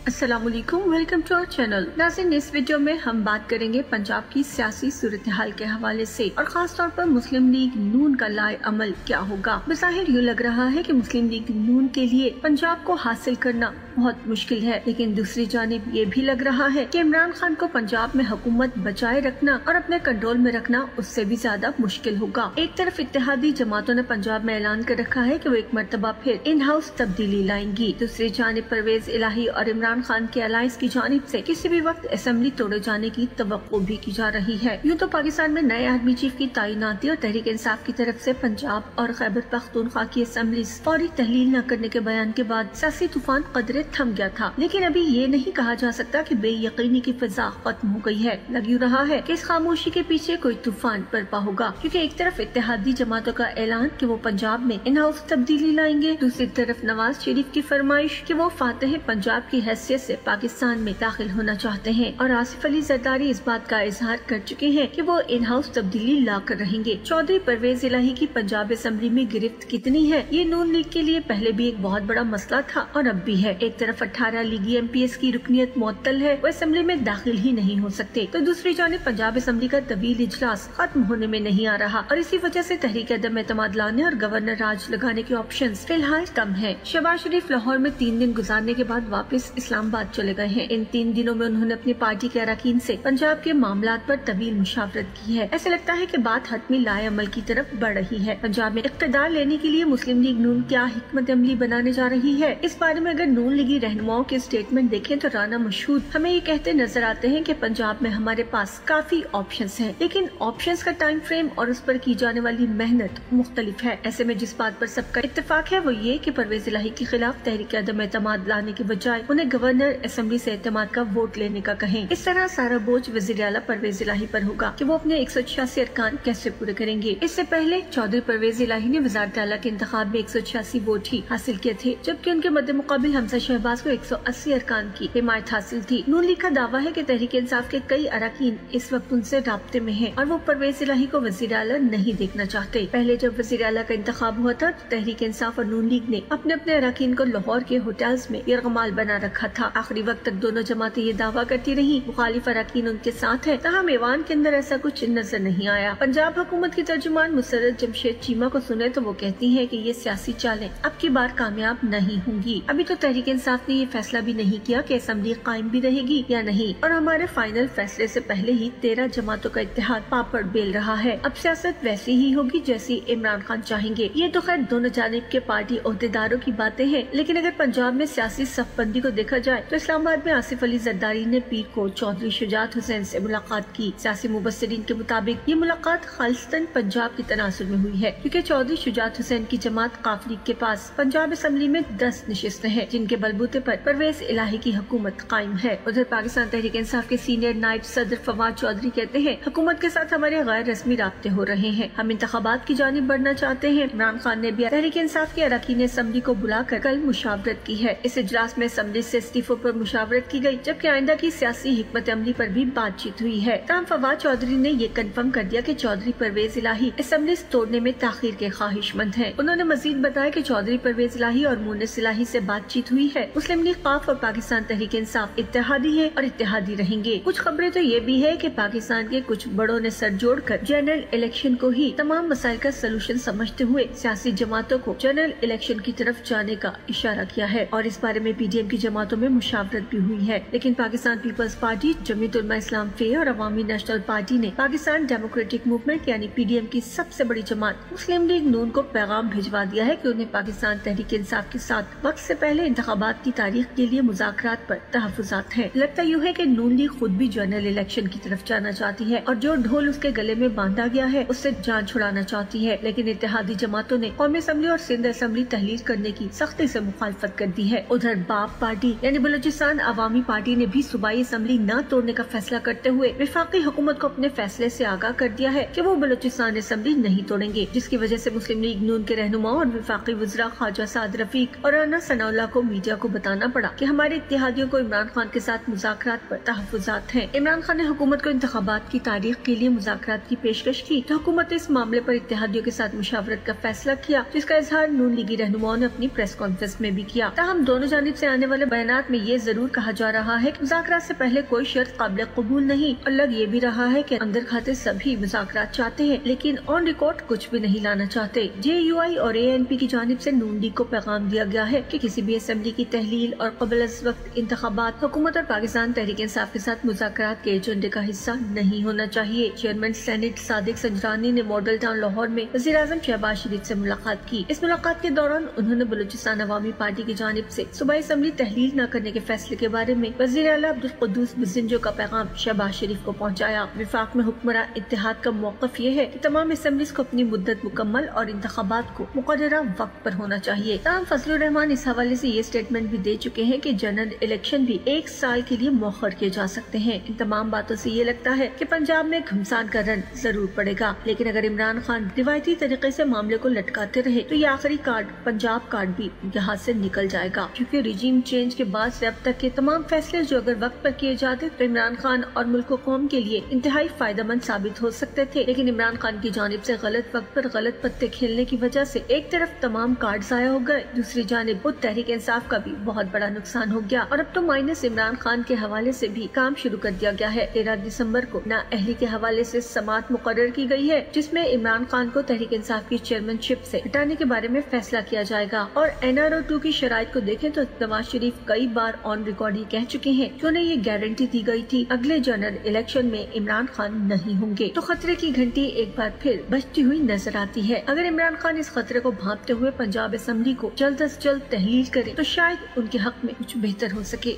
अस्सलाम वालेकुम, welcome to our channel. नाज़रीन, इस वीडियो में हम बात करेंगे पंजाब की सियासी सूरत हाल के हवाले से और खास तौर पर मुस्लिम लीग नून का लाए अमल क्या होगा। बज़ाहिर यूँ लग रहा है कि मुस्लिम लीग नून के लिए पंजाब को हासिल करना बहुत मुश्किल है, लेकिन दूसरी जानिब ये भी लग रहा है कि इमरान खान को पंजाब में हुकूमत बचाए रखना और अपने कंट्रोल में रखना उससे भी ज्यादा मुश्किल होगा। एक तरफ इत्तेहादी जमातों ने पंजाब में ऐलान कर रखा है कि वो एक मरतबा फिर इन हाउस तब्दीली लाएंगी। दूसरी जानिब परवेज इलाही और इमरान खान के अलायंस की जानिब से किसी भी वक्त असेंबली तोड़े जाने की तवक्को भी की जा रही है। यूँ तो पाकिस्तान में नए आर्मी चीफ की तैनाती और तहरीक इंसाफ की तरफ से पंजाब और खैबर पख्तूनख्वा की असेंबली फौरी तहलील न करने के बयान के बाद सियासी तूफान कदरे थम गया था, लेकिन अभी ये नहीं कहा जा सकता कि बेयकीनी की फिजा खत्म हो गई है। लग यूँ रहा है कि इस खामोशी के पीछे कोई तूफान बरपा होगा, क्योंकि एक तरफ इत्तेहादी जमातों का ऐलान कि वो पंजाब में इन हाउस तब्दीली लाएंगे, दूसरी तरफ नवाज शरीफ की फरमाइश कि वो फातेह पंजाब की हैसियत से पाकिस्तान में दाखिल होना चाहते हैं, और आसिफ अली जरदारी इस बात का इजहार कर चुके हैं कि वो इन हाउस तब्दीली ला कर रहेंगे। चौधरी परवेज इलाही की पंजाब असेंबली में गिरफ्त कितनी है, ये नून लीग के लिए पहले भी एक बहुत बड़ा मसला था और अब भी है। एक तरफ 18 लीगी MPs की रुकनियत मुअत्तल है, वो असेंबली में दाखिल ही नहीं हो सकते, तो दूसरी जानिब पंजाब असेंबली का तवील इजलास खत्म होने में नहीं आ रहा और इसी वजह से तहरीक अदम एतमाद लाने और गवर्नर राज लगाने के ऑप्शंस फिलहाल कम है। शहबाज शरीफ लाहौर में 3 दिन गुजारने के बाद वापस इस्लामाबाद चले गए हैं। इन 3 दिनों में उन्होंने अपनी पार्टी के अरकान से पंजाब के मामलात पर तवील मुशावरत की है। ऐसा लगता है कि बात हतमी लाए अमल की तरफ बढ़ रही है। पंजाब में इख्तिदार लेने के लिए मुस्लिम लीग नून क्या हिकमत अमली बनाने जा रही है, इस बारे में अगर नून लीगी रहनुमाओं के स्टेटमेंट देखें तो राना मशहूद हमें ये कहते नजर आते हैं कि पंजाब में हमारे पास काफी ऑप्शंस हैं, लेकिन ऑप्शंस का टाइम फ्रेम और उस पर की जाने वाली मेहनत मुख्तलिफ है। ऐसे में जिस बात पर सबका इत्तेफाक है वो ये कि परवेज इलाही के खिलाफ तहरीक अदम एतमाद लाने के बजाय उन्हें गवर्नर असेंबली से एतमाद का वोट लेने का कहें। इस तरह सारा बोझ वज़ीर आला परवेज इलाही पर होगा कि वो अपने 186 अरकान कैसे पूरे करेंगे। इससे पहले चौधरी परवेज इलाही ने वज़ारत आला के इंतखाब में 186 वोट ही हासिल किए थे, जबकि उनके मद्दे मुकाबिल हमजा शहबाज को 180 अरकान की हिमायत हासिल थी। नून लीग का दावा है कि तहरीक इंसाफ के कई अरकान इस वक्त उनसे राब्ते में हैं और वो परवेज इलाही को वज़ीर आला नहीं देखना चाहते। पहले जब वज़ीर आला का इंतखाब हुआ था तो तहरीक इंसाफ और नून लीग ने अपने अपने अरकान को लाहौर के होटल्स में यरगमाल बना रखा था। आखिरी वक्त तक दोनों जमातें ये दावा करती रही मुखालिफ अरकान उनके साथ है, तहम ईवान के अंदर ऐसा कुछ नजर नहीं आया। पंजाब हुकूमत की तर्जुमान मुसर्रत जमशेद चीमा को सुने तो वो कहती है कि ये सियासी चालें अब की बार कामयाब नहीं होंगी। अभी तो तहरीक इंसाफ ने ये फैसला भी नहीं किया कि असेंबली कायम भी रहेगी या नहीं, और हमारे फाइनल फैसले से पहले ही 13 जमातों का इत्तेहाद पापड़ बेल रहा है। अब सियासत वैसी ही होगी जैसी इमरान खान चाहेंगे। ये तो खैर दोनों जानिब के पार्टी ओहदेदारों की बातें हैं, लेकिन अगर पंजाब में सियासी सफबंदी को देखा जाए तो इस्लामाबाद में आसिफ अली जरदारी ने पीर को चौधरी शुजात हुसैन से मुलाकात की। सियासी मुबस्सिरीन के मुताबिक ये मुलाकात खालिस्तान पंजाब की तनासुर में हुई है, क्योंकि चौधरी शुजात हुसैन की जमात काफ लीग के पास पंजाब असेंबली में 10 नशिस्तें हैं, जिनके बलबूते पर परवेज इलाही की हुकूमत कायम है। उधर पाकिस्तान तहरीक इंसाफ के सीनियर नायब सदर फवाद चौधरी कहते हैं हुकूमत के साथ हमारे गैर रस्मी राब्ते हो रहे हैं, हम इंतखाबात की जानिब बढ़ना चाहते हैं। इमरान खान ने भी तहरीक इंसाफ के अरकान असेंबली को बुलाकर कल मुशावरत की है। इस इजलास में असेंबली से इस्तीफों पर मुशावरत की गई, जबकि आइंदा की सियासी हिकमत अमली पर भी बातचीत हुई है। तमाम फवाद चौधरी ने ये कन्फर्म कर दिया कि चौधरी परवेज इलाही असेंबली तोड़ने में ताखीर के ख्वाहिशमंद हैं। उन्होंने मजीद बताया कि चौधरी परवेज इलाही और मुनिस इलाही से बातचीत हुई है। मुस्लिम लीग काफ और पाकिस्तान तहरीक इंसाफ इत्तेहादी है और इत्तेहादी रहेंगे। कुछ खबरें तो ये भी है कि पाकिस्तान के कुछ बड़ों ने सर जोड़कर जनरल इलेक्शन को ही तमाम मसाइल का सलूशन समझते हुए सियासी जमातों को जनरल इलेक्शन की तरफ जाने का इशारा किया है, और इस बारे में PDM की जमातों में मुशावरत भी हुई है। लेकिन पाकिस्तान पीपल्स पार्टी, जमीयत उलमा इस्लाम फे और अवामी नेशनल पार्टी ने पाकिस्तान डेमोक्रेटिक मूवमेंट यानी PDM की सबसे बड़ी जमात मुस्लिम लीग नून को पैगाम भिजवा दिया है कि उन्हें पाकिस्तान तहरीक इंसाफ के साथ वक्त से पहले इंतखाबात की तारीख के लिए मुज़ाकरात पर तहफ़्फ़ुज़ात हैं। लगता यूँ है कि नून लीग खुद भी जनरल इलेक्शन की तरफ जाना चाहती है और जो ढोल उसके गले में बांधा गया है उससे जान छुड़ाना चाहती है, लेकिन इत्तेहादी जमातों ने कौमी असेंबली और सिंध असेंबली तहलील करने की सख्ती से मुखालफत कर दी है। उधर बाप पार्टी यानी बलूचिस्तान अवामी पार्टी ने भी सूबाई असेंबली न तोड़ने का फैसला करते हुए वफाकी हुकूमत को अपने फैसले से आगाह कर दिया है कि वो बलूचिस्तान असेंबली नहीं तोड़ेंगे, जिसकी वजह से मुस्लिम लीग नून के रहनुमाओं और वफाकी वज़रा ख्वाजा साद रफीक और राना सनाउल्लाह को मीडिया को बताना पड़ा कि हमारे इत्तेहादियों को इमरान खान के साथ मुज़ाकरात पर तहफ़्फ़ुज़ात हैं। इमरान खान ने हुकूमत को इंतखाबात की तारीख के लिए मुज़ाकरात की पेशकश की तो हुकूमत ने इस मामले पर इत्तेहादियों के साथ मुशावरत का फैसला किया, जिसका इजहार नून लीगी रहनुमाओं ने अपनी प्रेस कॉन्फ्रेंस में भी किया। ताहम दोनों जानिब से आने वाले बयान बयानात में ये जरूर कहा जा रहा है कि मुज़ाकरात से पहले कोई शर्त काबिल कबूल नहीं, और लग ये भी रहा है कि अंदर खाते सभी मुज़ाकरात चाहते हैं लेकिन ऑन रिकॉर्ड कुछ भी नहीं लाना चाहते। JUI और ANP की जानिब से नून लीग को पैगाम दिया गया है कि किसी भी असेंबली की तहलील और कबल अज़ वक्त इंतखाबात हुकूमत और पाकिस्तान तहरीक इंसाफ के साथ मुज़ाकरात के एजेंडे का हिस्सा नहीं होना चाहिए। चेयरमैन सेनेट सादिक संजरानी ने मॉडल टाउन लाहौर में वज़ीर आज़म शहबाज शरीफ से मुलाकात की। इस मुलाकात के दौरान उन्होंने बलूचिस्तान अवामी पार्टी की जानिब से सूबाई असेंबली तहलील न करने के फैसले के बारे में वज़ीर आला अब्दुल कुद्दूस बिज़िंजो का पैगाम शहबाज शरीफ को पहुँचाया। विफाक में हुक्मरान इत्तेहाद का मौक़िफ़ ये है कि तमाम असेंबलीज को अपनी मुद्दत मुकम्मल और इंतखाबात को मुक़र्ररा वक्त पर होना चाहिए। ताहम फजलुर रहमान इस हवाले से ये स्टेटमेंट भी दे चुके हैं कि जनरल इलेक्शन भी 1 साल के लिए मौखर किए जा सकते हैं। इन तमाम बातों से ये लगता है कि पंजाब में घमसान का रन जरूर पड़ेगा, लेकिन अगर इमरान खान रिवायती तरीके से मामले को लटकाते रहे तो ये आखिरी कार्ड पंजाब कार्ड भी उनके हाथ से निकल जाएगा, क्योंकि रिजीम चेंज के बाद से अब तक के तमाम फैसले जो अगर वक्त पर किए जाते तो इमरान खान और मुल्क कौम के लिए इंतहाई फायदेमंद साबित हो सकते थे। लेकिन इमरान खान की जानिब से गलत वक्त पर गलत पत्ते खेलने की वजह से एक तरफ तमाम कार्ड जाया हो गए, दूसरी जानिब खुद तहरीक इंसाफ का भी बहुत बड़ा नुकसान हो गया और अब तो माइनस इमरान खान के हवाले से भी काम शुरू कर दिया गया है। 13 दिसंबर को ना अहली के हवाले से समात मुकर्रर की गई है, जिसमें इमरान खान को तहरीक इंसाफ की चेयरमैनशिप से हटाने के बारे में फैसला किया जाएगा। और NRO 2 की शराइत को देखें तो नवाज शरीफ कई बार ऑन रिकॉर्ड ही कह चुके हैं कि उन्हें ये गारंटी दी गई थी अगले जनरल इलेक्शन में इमरान खान नहीं होंगे। तो खतरे की घंटी एक बार फिर बजती हुई नजर आती है। अगर इमरान खान इस खतरे को भांपते हुए पंजाब असेंबली को जल्द से जल्द तहलील करे तो शायद उनके हक में कुछ बेहतर हो सके।